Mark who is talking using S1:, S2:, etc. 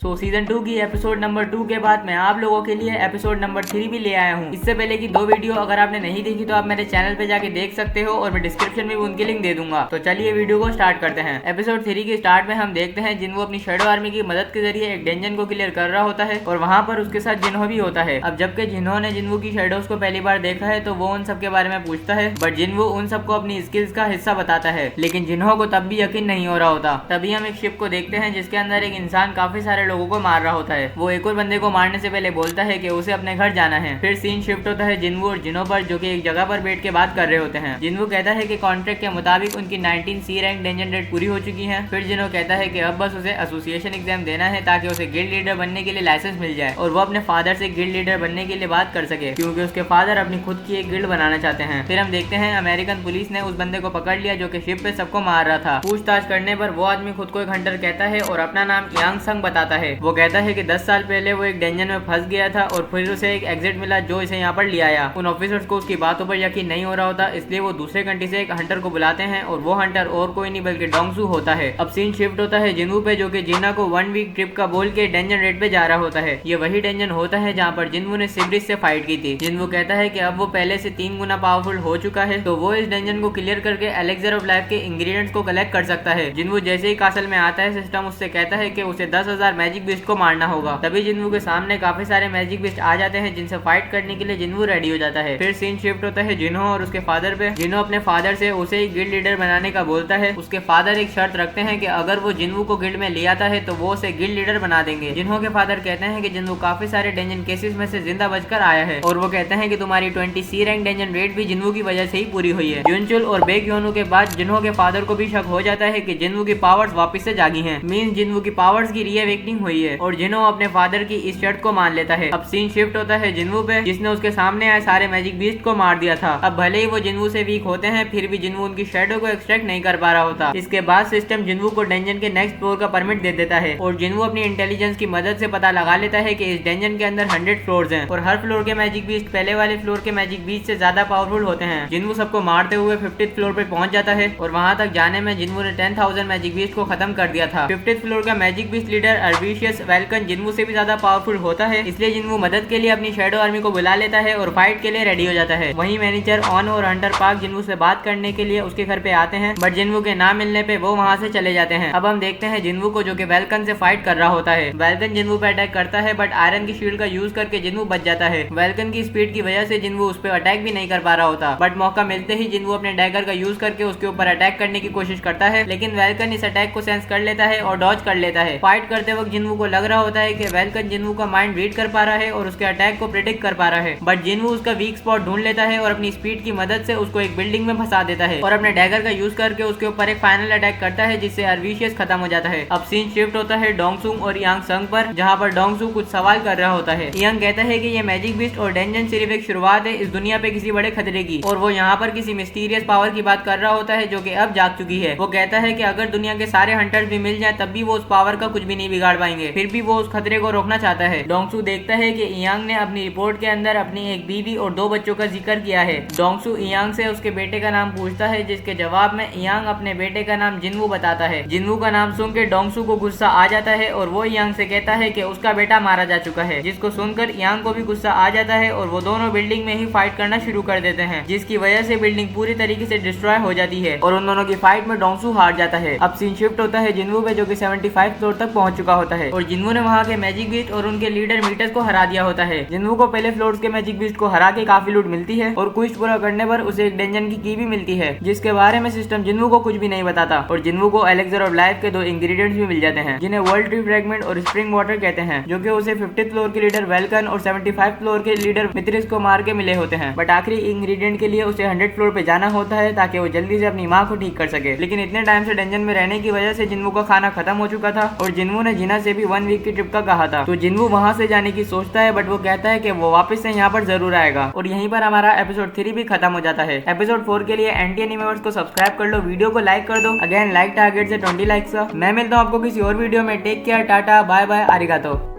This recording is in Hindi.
S1: सीजन 2 की एपिसोड नंबर 2 के बाद मैं आप लोगों के लिए एपिसोड नंबर 3 भी ले आया हूँ। इससे पहले की 2 वीडियो अगर आपने नहीं देखी तो आप मेरे चैनल पे जाके देख सकते हो और मैं डिस्क्रिप्शन में भी उनकी लिंक दे दूंगा। तो चलिए वीडियो को स्टार्ट करते हैं। एपिसोड 3 के स्टार्ट में हम देखते हैं जिन्हो अपनी शैडो आर्मी की मदद के जरिए एक डेंजन को क्लियर कर रहा होता है और वहाँ पर उसके साथ जिन्हो भी होता है। अब जबकि जिन्हो ने जिन्हो की शैडोज को पहली बार देखा है तो वो उन सब के बारे में पूछता है, बट जिन्हो उन सबको अपनी स्किल्स का हिस्सा बताता है, लेकिन जिन्हो को तब भी यकीन नहीं हो रहा होता। तभी हम एक शिप को देखते हैं जिसके अंदर एक इंसान काफी सारे लोगों को मार रहा होता है। वो एक और बंदे को मारने से पहले बोलता है कि उसे अपने घर जाना है। फिर सीन शिफ्ट होता है जिन्हो और जिनो पर, जो कि एक जगह पर बैठ के बात कर रहे होते हैं। जिन्हो कहता है कि कॉन्ट्रैक्ट के मुताबिक उनकी 19 सी रैंक डेंजन रेड पूरी हो चुकी है। फिर जिनो कहता है कि अब बस उसे एसोसिएशन एग्जाम देना है ताकि उसे गिल्ड लीडर बनने के लिए लाइसेंस मिल जाए और वो अपने फादर से गिल्ड लीडर बनने के लिए बात कर सके, क्योंकि उसके फादर अपनी खुद की एक गिल्ड बनाना चाहते हैं। फिर हम देखते हैं अमेरिकन पुलिस ने उस बंदे को पकड़ लिया जो कि शिप पे सबको मार रहा था। पूछताछ करने पर वो आदमी खुद को एक हंटर कहता है और अपना नाम यांग संग बताता है। वो कहता है कि 10 साल पहले वो एक डेंजन में फंस गया था और फिर उसे एक एग्जिट मिला जो इसे यहाँ पर ले आया। उन ऑफिसर्स को उसकी बातों पर यकीन नहीं हो रहा होता, इसलिए वो दूसरे कंट्री से एक हंटर को बुलाते हैं और वो हंटर और कोई नहीं बल्कि डोंगसू होता है। अब सीन शिफ्ट होता है जिन्हू पे, जो कि जीना को 1 वीक ट्रिप का बोल के डेंजन रेड पे जा रहा होता है। ये वही डेंजन होता है जहाँ पर जिन्हू ने सिब्रिस से फाइट की थी। जिन्हू कहता है कि अब वो पहले से 3 गुना पावरफुल हो चुका है, तो वो इस डेंजन को क्लियर करके एलेक्सर ऑफ लाइफ के इंग्रेडिएंट्स को कलेक्ट कर सकता है। जिन्हू जैसे ही कासल में आता है, सिस्टम उससे कहता है कि उसे 10,000 मैजिक बीस्ट को मारना होगा। तभी जिन्हू के सामने काफी सारे मैजिक बीस्ट आ जाते हैं जिनसे फाइट करने के लिए जिन्हू रेडी हो जाता है। फिर सीन शिफ्ट होता है जिन्हो और उसके फादर पे। जिन्हो अपने फादर से उसे ही गिल्ड लीडर बनाने का बोलता है। उसके फादर एक शर्त रखते हैं कि अगर वो जिन्हू को गिल्ड में ले आता है तो वो उसे गिल्ड लीडर बना देंगे। जिन्हो के फादर कहते हैं कि जिन्हू काफी सारे डेंजन केसेस में से जिंदा बचकर आया है और वो कहते हैं कि तुम्हारी 20 सी रैंक डेंजन रेड भी जिन्हू की वजह से ही पूरी हुई है। जुनचुल और बेक्योनु के बाद जिन्हो के फादर को भी शक हो जाता है कि जिन्हू की पावर्स वापस से जागी हैं, मींस जिन्हू की पावर्स की रीअवेकनिंग हुई है और जिन्हो अपने फादर की इस शर्त को मान लेता है। अब सीन शिफ्ट होता है जिन्हू पे, जिसने उसके सामने आए सारे मैजिक बीस्ट को मार दिया था। अब भले ही वो जिन्हू से वीक होते हैं, फिर भी जिन्हू उनकी शैडो को एक्सट्रैक्ट नहीं कर पा रहा होता। इसके बाद सिस्टम जिन्हू को डेंजन के नेक्स्ट फ्लोर का परमिट दे देता है और जिन्हू अपनी इंटेलिजेंस की मदद से पता लगा लेता है कि इस डेंजन के अंदर 100 फ्लोर्स हैं और हर फ्लोर के मैजिक बीस्ट पहले वाले फ्लोर के मैजिक बीस्ट से ज्यादा पावरफुल होते हैं। जिन्हू सबको मारते हुए 50th फ्लोर पे पहुंच जाता है और वहां तक जाने में जिन्हू ने 10,000 मैजिक बीस्ट को खत्म कर दिया था। 50th फ्लोर का मैजिक बीस्ट लीडर अर्बिशियस वेल्कन जिन्हू से भी ज्यादा पावरफुल होता है, इसलिए जिन्हू मदद के लिए अपनी शैडो आर्मी को बुला लेता है और फाइट के लिए रेडी हो जाता है। वहीं मैनेजर ऑन और हंटर पार्क जिन्हू से बात करने के लिए उसके घर पे आते हैं, बट जिन्हू के ना मिलने पे वो वहां से चले जाते हैं। अब हम देखते हैं जिन्हू को, जो कि वेल्कन से फाइट कर रहा होता है। वेल्कन जिन्हू पे अटैक करता है, बट आयरन की शील्ड का यूज करके जिन्हू बच जाता है। वेल्कन की स्पीड की वजह से जिन्हू उस पर अटैक भी नहीं कर पा रहा होता, बट मौका मिलते ही जिन्हू अपने डैगर का यूज करके उसके ऊपर अटैक करने की कोशिश करता है, लेकिन वेल्कन इस अटैक को सेंस कर लेता है और डॉज कर लेता है। फाइट करते वक्त जिन्हू को लग रहा होता है कि वेल्कन जिन्हू का माइंड रीड कर पा रहा है और उसके अटैक को प्रिडिक्ट कर पा रहा है, बट जिन्हू उसका वीक स्पॉट ढूंढ लेता है और अपनी स्पीड की मदद से उसको एक बिल्डिंग में फंसा देता है और अपने डैगर का यूज करके उसके ऊपर एक फाइनल अटैक करता है जिससे अर्विशियस खत्म हो जाता है। अब सीन शिफ्ट होता है डोंगसुंग और यांग संग पर, जहाँ पर डोंगसू कुछ सवाल कर रहा होता है। यांग कहता है कि ये मैजिक बीस्ट और डेंजन सिर्फ एक शुरुआत है इस दुनिया पे किसी बड़े खतरे की, और वो यहाँ पर किसी मिस्टीरियस पावर की बात कर रहा होता है जो कि अब जाग चुकी है। वो कहता है कि अगर दुनिया के सारे हंटर्स भी मिल जाए तब भी वो उस पावर का कुछ भी नहीं बिगाड़ पाएंगे, फिर भी वो उस खतरे को रोकना चाहता है। डोंगसू देखता है कि यांग ने अपनी रिपोर्ट के अंदर अपनी एक बीवी और 2 बच्चों का जिक्र किया है। डोंगसू यांग से उसके बेटे का नाम पूछता है, जिसके जवाब में यांग अपने बेटे का नाम जिन्हू बताता है। जिन्हू का नाम सुन के डोंगसू को गुस्सा आ जाता है और वो यांग से कहता है कि उसका बेटा मारा जा चुका है, जिसको सुनकर यांग को भी गुस्सा आ जाता है और वो दोनों बिल्डिंग में ही फाइट करना शुरू कर देते हैं, जिसकी वजह से बिल्डिंग पूरी तरीके से डिस्ट्रॉय हो जाती है और उन दोनों की फाइट में डोंगसू हार जाता है। अब सीन शिफ्ट होता है जिन्हू पे, जो कि 75 फ्लोर तक पहुंच चुका होता है और जिन्हू ने वहाँ के मैजिक बीस्ट और उनके लीडर मीटर्स को हरा दिया होता है। जिन्हू को पहले फ्लोर के मैजिक बीस्ट को हरा के काफी लूट मिलती है और क्वेस्ट पूरा करने पर उसे एक डेंजन की भी मिलती है, जिसके बारे में सिस्टम जिन्हू को कुछ भी नहीं बताता, और जिन्हू को एलेक्सर ऑफ लाइफ के 2 इंग्रेडिएंट्स भी मिल जाते हैं जिन्हें वर्ल्ड ट्री फ्रेगमेंट और स्प्रिंग वाटर कहते हैं, जो कि उसे 50th फ्लोर के लीडर वेल्कन और 75 फ्लोर के लीडर मित्रिस को मार के मिले होते हैं। बट आखिरी इंग्रेडिएंट के लिए उसे 100 फ्लोर पे जाना होता है ताकि वो जल्दी से अपनी माँ को ठीक कर सके, लेकिन इतने टाइम से डेंजन में रहने की वजह से जिन्हू का खाना खत्म हो चुका था और जिन्हू ने जीना से भी 1 वीक की ट्रिप का कहा था, तो जिन्हू वहाँ से जाने की सोचता है, बट वो कहता है कि वो वापस से यहाँ पर जरूर आएगा। और यहीं पर हमारा एपिसोड 3 भी खत्म हो जाता है। एपिसोड 4 के लिए एंटी एनिमेवर्स को सब्सक्राइब कर लो, वीडियो को लाइक कर दो। अगेन लाइक टारगेट से 20 लाइक्स। मैं मिलता हूँ आपको किसी और वीडियो में। Take care, tata, bye bye, आरिगातो।